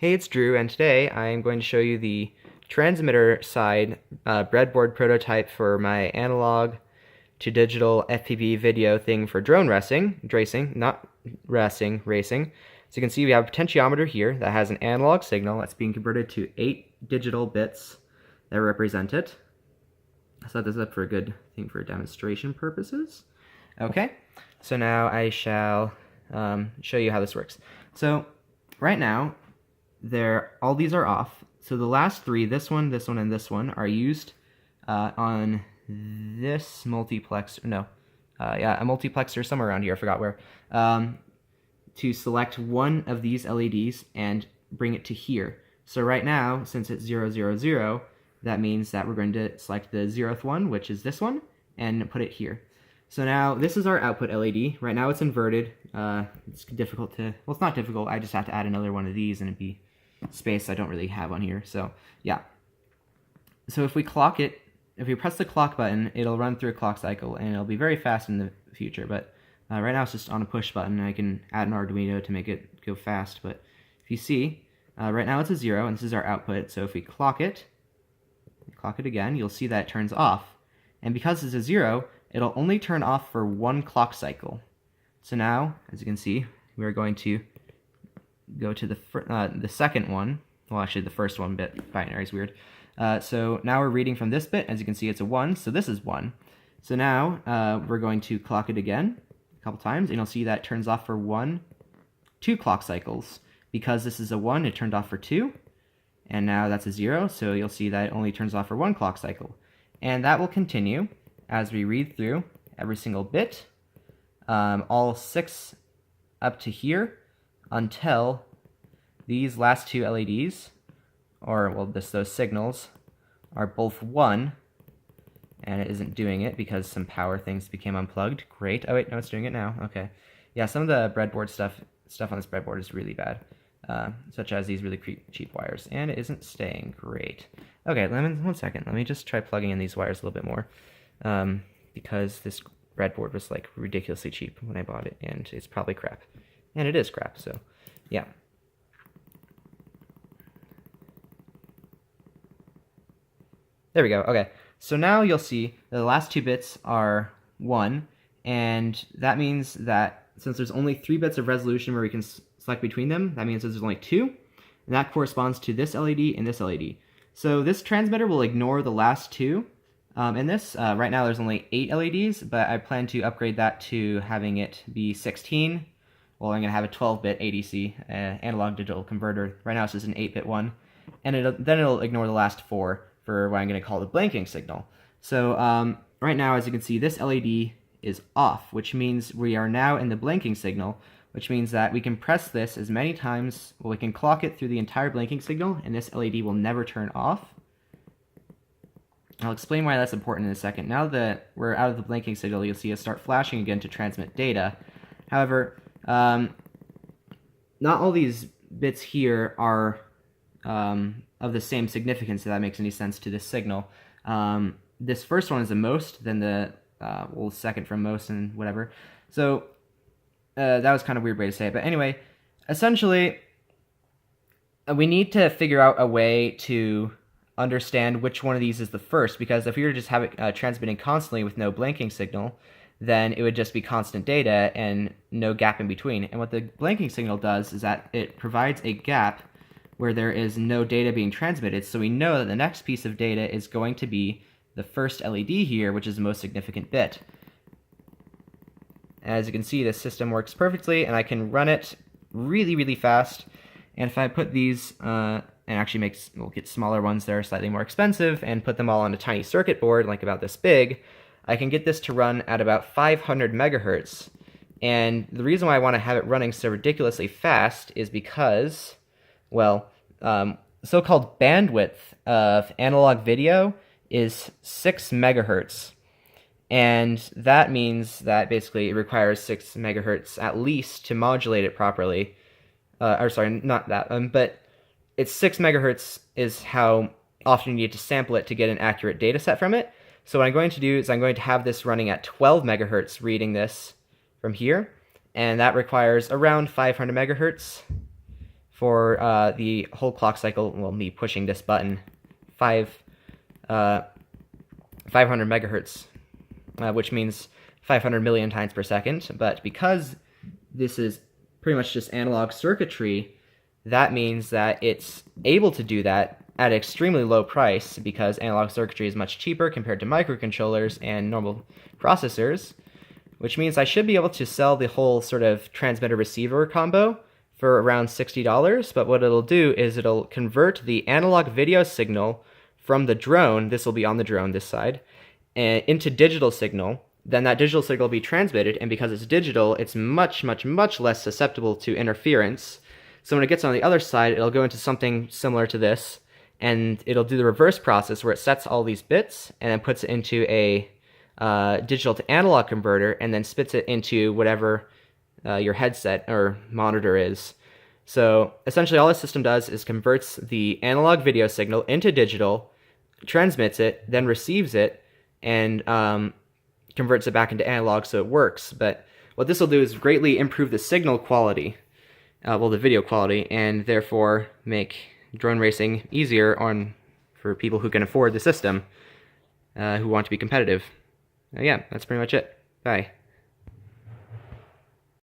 Hey, it's Drew, and today I am going to show you the transmitter side breadboard prototype for my analog to digital FPV video thing for drone racing, not racing. So you can see we have a potentiometer here that has an analog signal that's being converted to 8 digital bits that represent it. Set this up for a good thing for demonstration purposes. Okay, so now I shall show you how this works. So right now, all these are off. So the last three, this one, and this one, are used on this multiplexer. No, a multiplexer somewhere around here. I forgot where. To select one of these LEDs and bring it to here. So right now, since it's 0, 0, 0, that means that we're going to select the 0th one, which is this one, and put it here. So now this is our output LED. Right now it's inverted. It's difficult to, well, it's not difficult. I just have to add another one of these and it'd be space I don't really have on here. So yeah. So if we clock it, if we press the clock button, it'll run through a clock cycle and it'll be very fast in the future. But right now it's just on a push button. I can add an Arduino to make it go fast. But if you see, right now it's a 0 and this is our output. So if we clock it again, you'll see that it turns off. And because it's a 0, it'll only turn off for 1 clock cycle. So now, as you can see, we're going to go to the second one. Well, actually, the first one bit binary is weird. So now we're reading from this bit. As you can see, it's a 1, so this is 1. So now we're going to clock it again a couple times, and you'll see that it turns off for 2 clock cycles. Because this is a 1, it turned off for 2, and now that's a 0, so you'll see that it only turns off for 1 clock cycle. And that will continue as we read through every single bit, all 6 up to here, until these last 2 LEDs, or well, those signals, are both 1, and it isn't doing it because some power things became unplugged. Great. Oh wait, no, it's doing it now. Okay. Yeah, some of the breadboard stuff on this breadboard is really bad, such as these really cheap wires, and it isn't staying. Great. Okay, one second. Let me just try plugging in these wires a little bit more, because this breadboard was like ridiculously cheap when I bought it, and it's probably crap. And it is crap, so yeah. There we go. Okay, so now you'll see the last 2 bits are 1, and that means that since there's only 3 bits of resolution where we can select between them, that means there's only 2, and that corresponds to this LED and this LED. So this transmitter will ignore the last 2. In this, right now there's only 8 LEDs, but I plan to upgrade that to having it be 16. Well, I'm going to have a 12-bit ADC, analog digital converter. Right now it's just an 8-bit one. And then it'll ignore the last 4 for what I'm going to call the blanking signal. So right now, as you can see, this LED is off, which means we are now in the blanking signal, which means that we can press this as many times, well, we can clock it through the entire blanking signal, and this LED will never turn off. I'll explain why that's important in a second. Now that we're out of the blanking signal, you'll see us start flashing again to transmit data. However, not all these bits here are of the same significance, if that makes any sense to this signal. This first one is the most, then the second from most and whatever. So that was kind of a weird way to say it. But anyway, essentially, we need to figure out a way to understand which one of these is the first, because if we were to just have it transmitting constantly with no blanking signal, then it would just be constant data and no gap in between. And what the blanking signal does is that it provides a gap where there is no data being transmitted, so we know that the next piece of data is going to be the first LED here, which is the most significant bit. As you can see, this system works perfectly, and I can run it really, really fast. And if I put these, and actually we'll get smaller ones that are slightly more expensive, and put them all on a tiny circuit board, like about this big, I can get this to run at about 500 megahertz. And the reason why I want to have it running so ridiculously fast is because, well, so-called bandwidth of analog video is 6 megahertz. And that means that basically it requires 6 megahertz at least to modulate it properly. Or sorry, not that, but it's 6 megahertz is how often you need to sample it to get an accurate data set from it. So what I'm going to do is I'm going to have this running at 12 megahertz reading this from here, and that requires around 500 megahertz for the whole clock cycle, well, me pushing this button, 500 megahertz, which means 500 million times per second. But because this is pretty much just analog circuitry, that means that it's able to do that at an extremely low price, because analog circuitry is much cheaper compared to microcontrollers and normal processors, which means I should be able to sell the whole sort of transmitter-receiver combo for around $60, but what it'll do is it'll convert the analog video signal from the drone, this will be on the drone, this side, and into digital signal. Then that digital signal will be transmitted, and because it's digital, it's much, much, much less susceptible to interference. So when it gets on the other side, it'll go into something similar to this, and it'll do the reverse process where it sets all these bits and then puts it into a digital to analog converter, and then spits it into whatever your headset or monitor is. So essentially all the system does is converts the analog video signal into digital, transmits it, then receives it, and converts it back into analog so it works. But what this will do is greatly improve the signal quality, the video quality, and therefore make drone racing easier for people who can afford the system, who want to be competitive. Yeah, that's pretty much it. Bye.